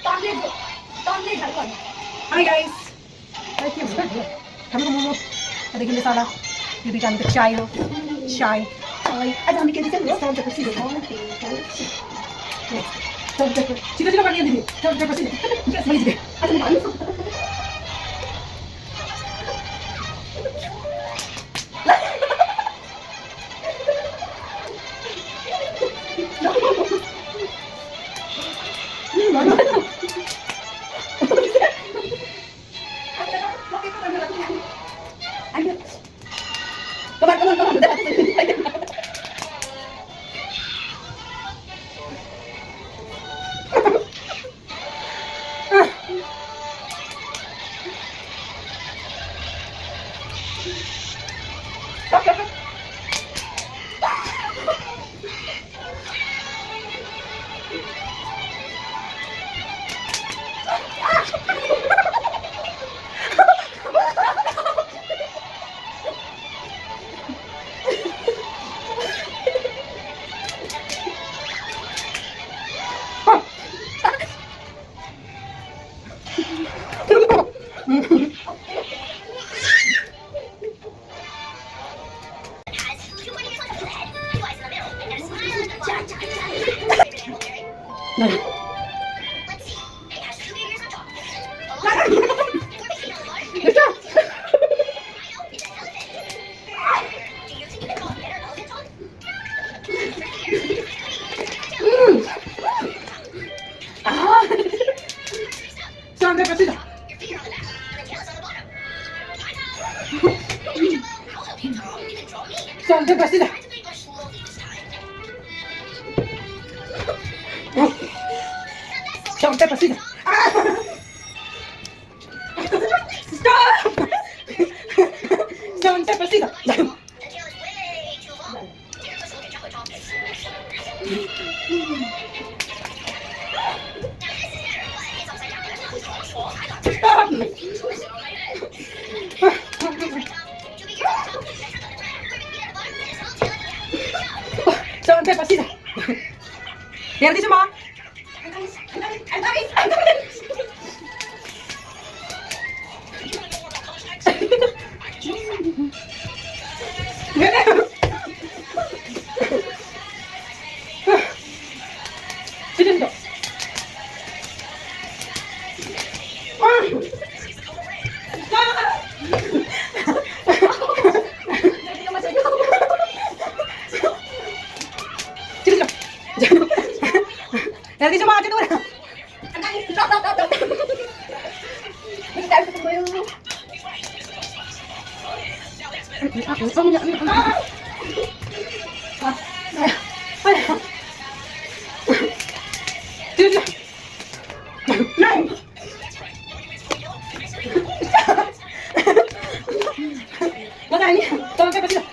Hi guys! Kami kumumo. Patigil na sana. Bibigyan ko chai ho. Chai. Sino kanina din? Malis din. Sandra Pasida. Sandra Pasida. Sandra Pasida. Stop! Sandra Pasida. Sandra Pasida. Lihat semua. Sini dong. Nanti semua aja tuh. Makanya, tolong saya pasti.